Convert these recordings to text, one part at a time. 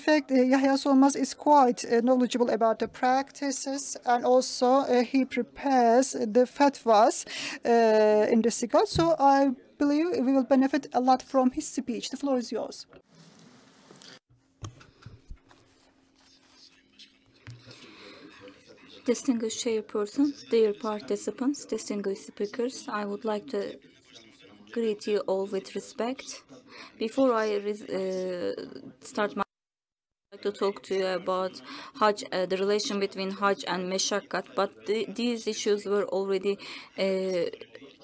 fact, Yahya Solmaz is quite knowledgeable about the practices, and also he prepares the fatwas in this regard. So I believe we will benefit a lot from his speech. The floor is yours. Distinguished chairpersons, dear participants, distinguished speakers, I would like to greet you all with respect. Before I start my to talk to you about Hajj, the relation between Hajj and Meshakkat, but these issues were already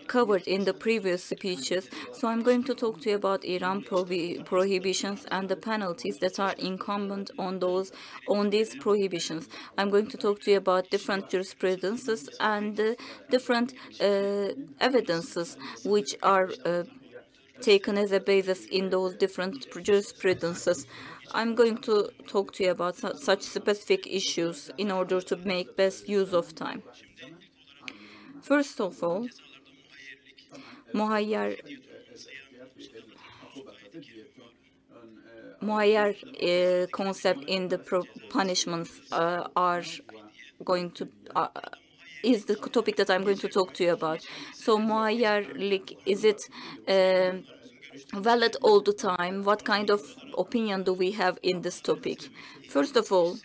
covered in the previous speeches. So I'm going to talk to you about Ihram prohibitions and the penalties that are incumbent on these prohibitions. I'm going to talk to you about different jurisprudences and different evidences which are taken as a basis in those different jurisprudences. I'm going to talk to you about such specific issues in order to make best use of time. First of all, muhayyer concept in the punishments is the topic that I'm going to talk to you about. So muhayyerlik, is it valid all the time? What kind of opinion do we have in this topic? First of all,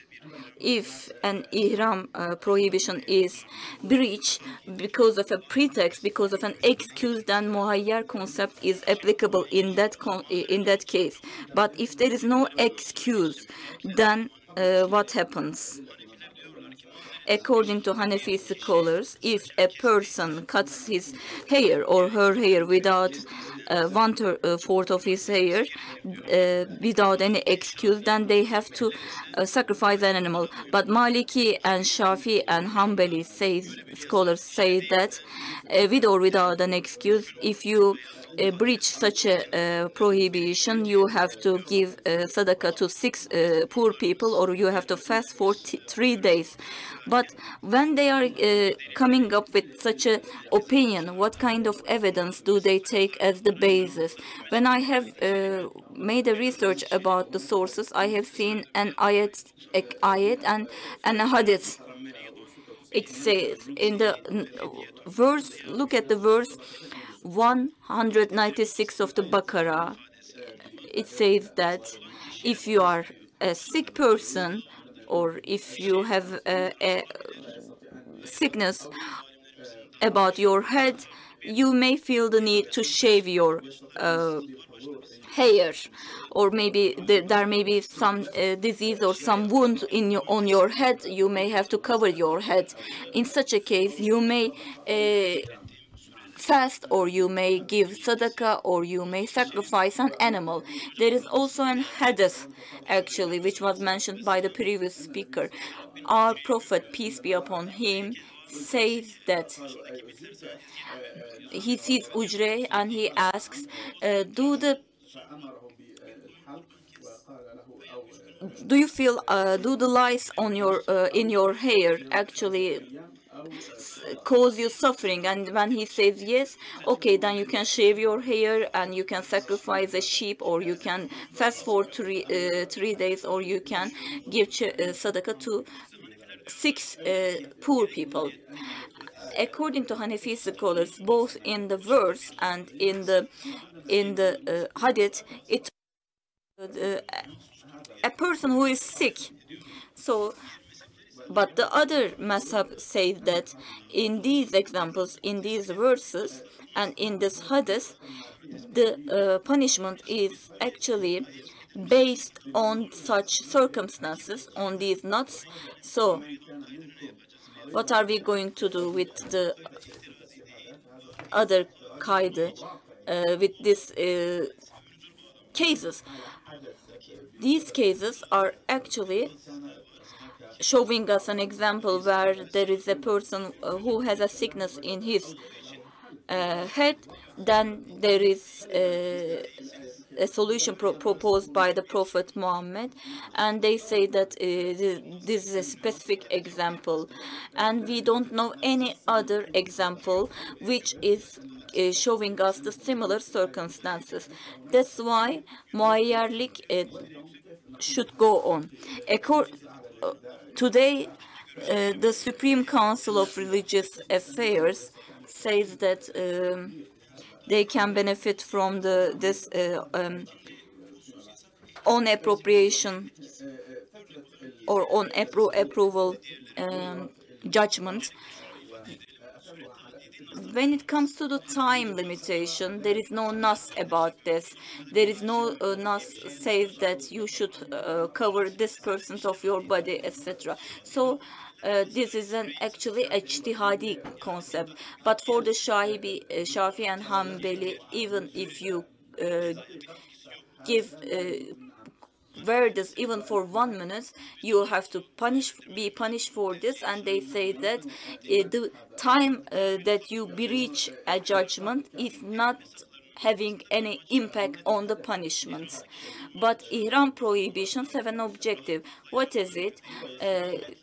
if an ihram prohibition is breached because of a pretext, because of an excuse, then muhayyer concept is applicable in that case. But if there is no excuse, then what happens? According to Hanefi scholars, if a person cuts his hair or her hair without 1/4 of his hair, without any excuse, then they have to sacrifice an animal. But Maliki and Shafi and Hanbali scholars say that with or without an excuse, if you breach such a prohibition, you have to give sadaqah to 6 poor people, or you have to fast for 3 days. But when they are coming up with such an opinion, what kind of evidence do they take as the basis? When I have made a research about the sources, I have seen an ayat and a hadith. It says in the verse, look at the verse 196 of the Baqarah. It says that if you are a sick person, or if you have a sickness about your head, you may feel the need to shave your hair, or maybe there may be some disease or some wound on your head. You may have to cover your head. In such a case, you may fast, or you may give sadaqah, or you may sacrifice an animal. There is also an hadith, actually, which was mentioned by the previous speaker. Our Prophet, peace be upon him, says that he sees Ujre and he asks, do you feel do the lice on your in your hair actually cause you suffering? And when he says yes, okay, then you can shave your hair and you can sacrifice a sheep, or you can fast for 3 days, or you can give sadaqah to 6 poor people. According to Hanefi scholars, both in the verse and in the hadith, it a person who is sick. So, but the other mazhab says that in these examples, in these verses, and in this hadith, the punishment is actually based on such circumstances, on these nuts. So, what are we going to do with the other qaida, with these cases? These cases are actually showing us an example where there is a person who has a sickness in his head. Then there is a solution proposed by the Prophet Muhammad, and they say that this is a specific example, and we don't know any other example which is showing us the similar circumstances. That's why muayyarlik should go on. Today, the Supreme Council of Religious Affairs says that they can benefit from this on appropriation or on approval judgment. When it comes to the time limitation, there is no nas about this. There is no nas says that you should cover this percent of your body, etc. So this is an actually ijtihadi concept. But for the Shafi and Hanbali, even if you give wear this even for 1 minute, you have to be punished for this, and they say that the time that you breach a judgment is not having any impact on the punishment. But Ihram prohibitions have an objective. What is it?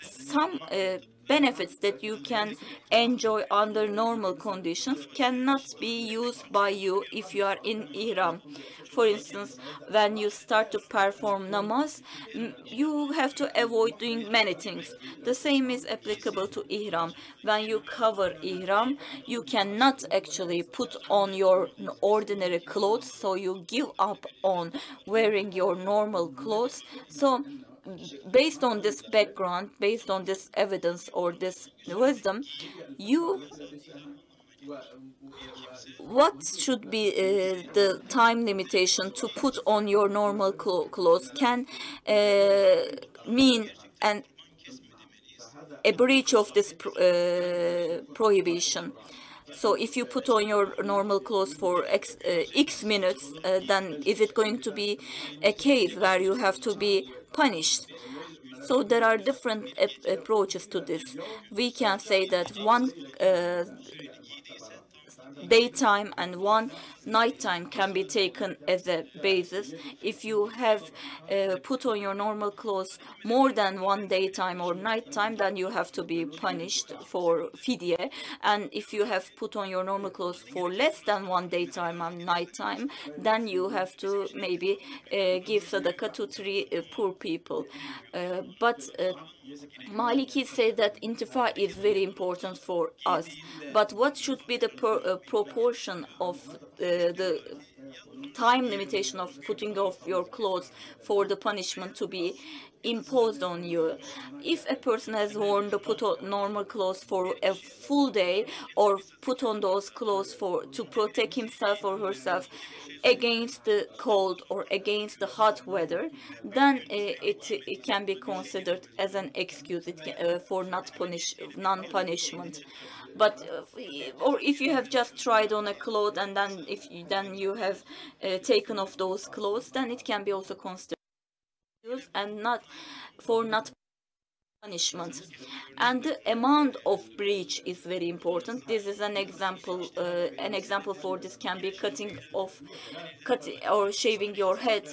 Some benefits that you can enjoy under normal conditions cannot be used by you if you are in Ihram. For instance, when you start to perform namaz, you have to avoid doing many things. The same is applicable to Ihram. When you cover Ihram, you cannot actually put on your ordinary clothes, so you give up on wearing your normal clothes. So based on this background, based on this evidence or this wisdom, what should be the time limitation to put on your normal clothes can mean a breach of this prohibition. So if you put on your normal clothes for X minutes, then is it going to be a case where you have to be punished? So there are different approaches to this. We can say that one daytime and one nighttime can be taken as a basis. If you have put on your normal clothes more than one daytime or nighttime, then you have to be punished for fidye. And if you have put on your normal clothes for less than one daytime and nighttime, then you have to maybe give sadaqah to 3 poor people. But Maliki said that intifa is very important for us. But what should be the proportion of the time limitation of putting off your clothes for the punishment to be imposed on you? If a person has worn the normal clothes for a full day, or put on those clothes to protect himself or herself against the cold or against the hot weather, then it can be considered as an excuse for non-punishment. But or if you have just tried on a cloth and then you have taken off those clothes, then it can be also considered and not punishment. And the amount of breach is very important. This is an example. An example for this can be cutting or shaving your head.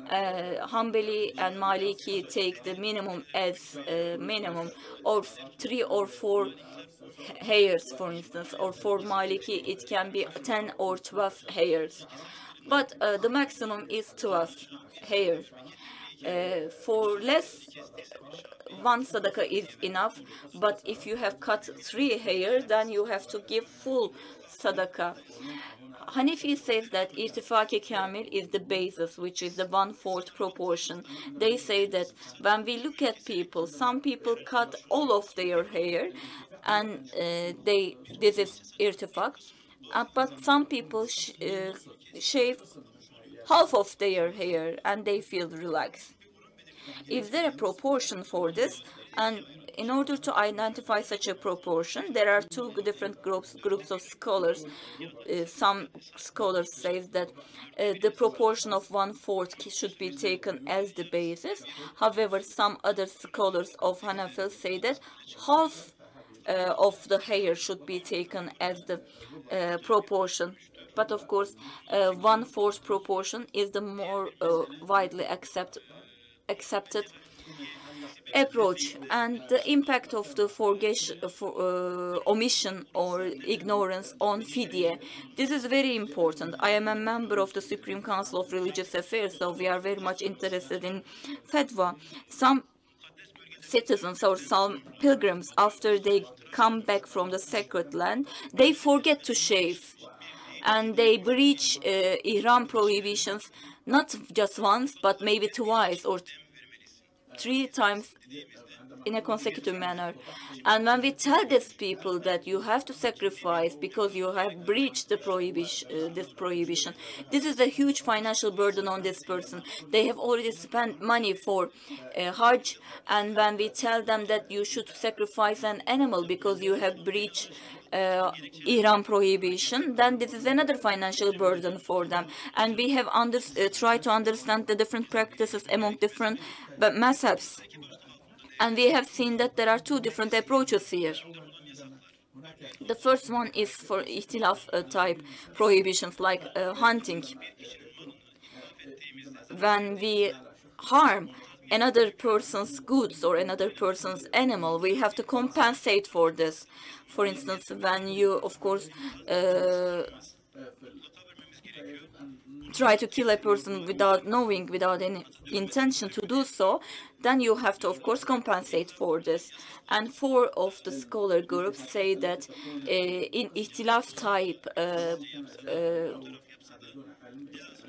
Hanbali and Maliki take the minimum as minimum, or 3 or 4 hairs, for instance, or for Maliki it can be 10 or 12 hairs, but the maximum is 12 hair. For less, 1 sadaqah is enough, but if you have cut 3 hair, then you have to give full sadaqah. Hanafi says that irtifaki kamil is the basis, which is the 1/4 proportion. They say that when we look at people, some people cut all of their hair, and this is irtifak, but some people shave half of their hair and they feel relaxed. Is there a proportion for this? And in order to identify such a proportion, there are 2 different groups of scholars. Some scholars say that the proportion of 1/4 should be taken as the basis. However, some other scholars of Hanafi say that half of the hair should be taken as the proportion. But of course, 1/4 proportion is the more widely accepted approach and the impact of the omission or ignorance on fidya. This is very important. I am a member of the Supreme Council of Religious Affairs, so we are very much interested in fatwa. Some citizens or some pilgrims, after they come back from the sacred land, they forget to shave and they breach Ihram prohibitions not just once but maybe twice or 3 times in a consecutive manner. And when we tell these people that you have to sacrifice because you have breached the prohibition, this is a huge financial burden on this person. They have already spent money for Hajj, and when we tell them that you should sacrifice an animal because you have breached Ihram prohibition, then this is another financial burden for them. And we have tried to understand the different practices among different mazhabs. And we have seen that there are 2 different approaches here. The first one is for ihtilaf type prohibitions like hunting. When we harm another person's goods or another person's animal, we have to compensate for this. For instance, when you, of course, try to kill a person without knowing, without any intention to do so, then you have to, of course, compensate for this. And 4 of the scholar groups say that in ihtilaf type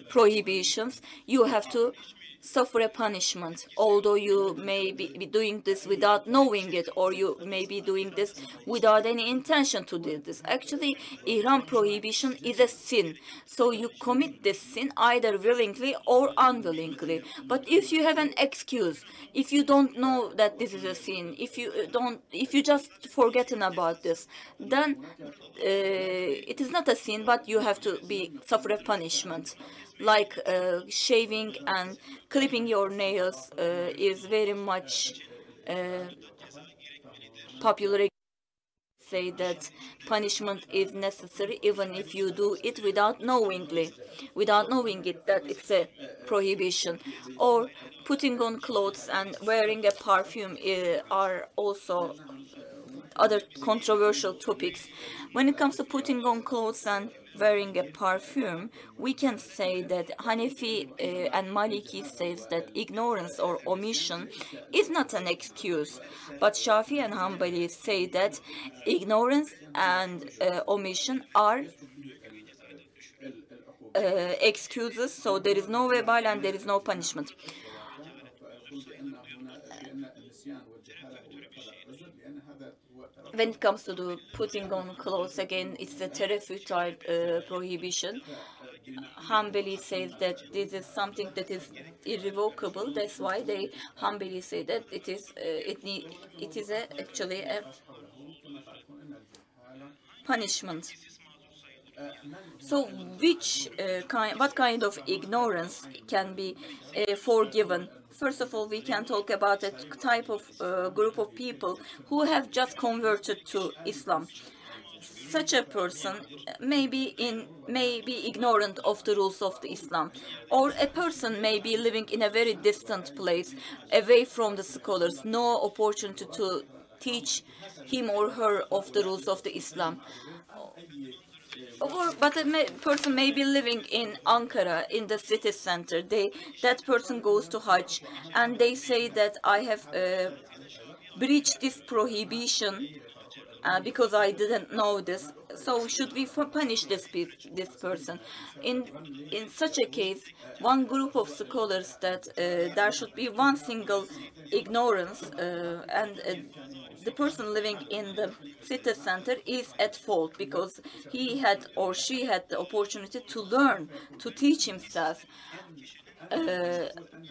prohibitions, you have to suffer a punishment, although you may be doing this without knowing it, or you may be doing this without any intention to do this. Actually, Ihram prohibition is a sin, so you commit this sin either willingly or unwillingly. But if you have an excuse, if you don't know that this is a sin, if you just forgotten about this, then it is not a sin, but you have to suffer a punishment. Like shaving and clipping your nails is very much popular. Say that punishment is necessary even if you do it without knowing it that it's a prohibition. Or putting on clothes and wearing a perfume are also other controversial topics. When it comes to putting on clothes and wearing a perfume, we can say that Hanefi and Maliki says that ignorance or omission is not an excuse, but Shafi and Hanbali say that ignorance and omission are excuses, so there is no wabal and there is no punishment. When it comes to the putting on clothes, again, it's a terefu type prohibition. Hanbali says that this is something that is irrevocable. That's why they Hanbali say that it is actually a punishment. So, what kind of ignorance can be forgiven? First of all, we can talk about a type of group of people who have just converted to Islam. Such a person may be ignorant of the rules of the Islam, or a person may be living in a very distant place, away from the scholars, no opportunity to teach him or her of the rules of the Islam. But a person may be living in Ankara, in the city center. That person goes to Hajj, and they say that I have breached this prohibition because I didn't know this. So should we punish this person? In such a case, one group of scholars that there should be one single ignorance, and the person living in the city center is at fault because he had or she had the opportunity to learn, to teach himself.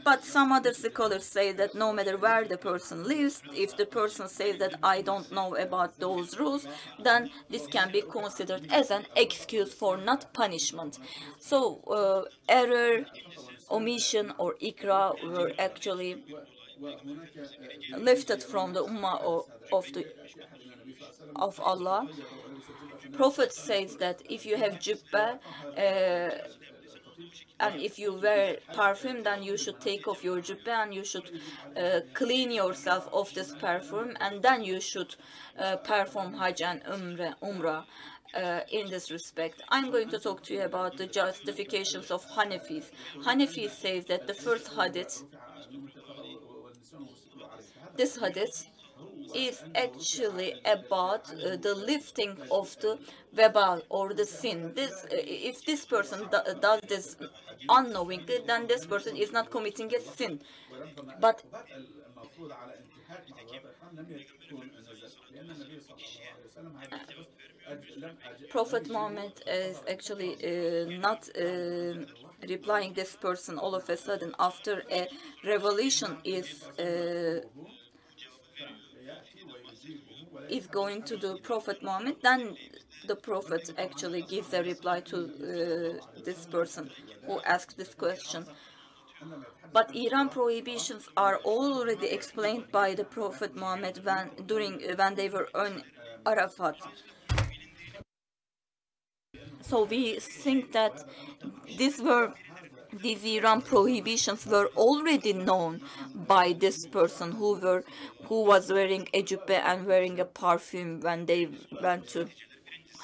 But some other scholars say that no matter where the person lives, if the person says that I don't know about those rules, then this can be considered as an excuse for not punishment. So error, omission, or ikra were actually lifted from the ummah of Allah. Prophet says that if you have jubbah, and if you wear perfume, then you should take off your jubbah and you should clean yourself of this perfume, and then you should perform Hajj and Umrah. In this respect, I'm going to talk to you about the justifications of Hanafis. Hanafis says that the first hadith, this hadith is actually about the lifting of the webal or the sin. If this person does this unknowingly, then this person is not committing a sin. But Prophet Muhammad is actually not replying this person all of a sudden after a revelation is going to the Prophet Muhammad. Then the Prophet actually gives a reply to this person who asked this question. But Ihram prohibitions are already explained by the Prophet Muhammad when they were on Arafat. So we think that these Ihram prohibitions were already known by this person who was wearing a jubbah and wearing a perfume when they went to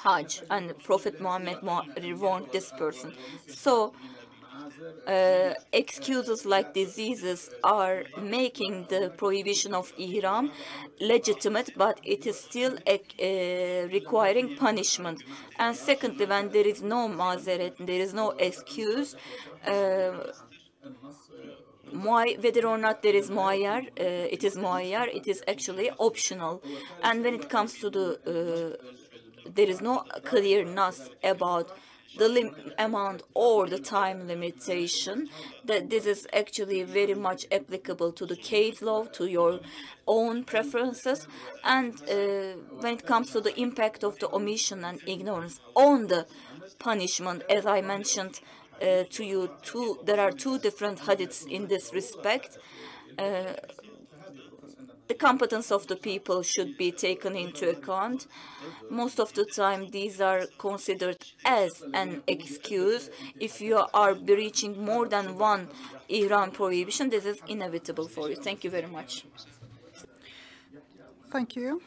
Hajj, and Prophet Muhammad warned this person. So excuses like diseases are making the prohibition of Ihram legitimate, but it is still requiring punishment. And secondly, when there is no mazeret, there is no excuse, whether or not there is muayyar, it is actually optional. And when it comes to there is no clear nas about the amount or the time limitation, that this is actually very much applicable to the case law, to your own preferences. And when it comes to the impact of the omission and ignorance on the punishment, as I mentioned to you, there are two different hadiths in this respect. The competence of the people should be taken into account. Most of the time, these are considered as an excuse. If you are breaching more than one Ihram prohibition, this is inevitable for you. Thank you very much. Thank you.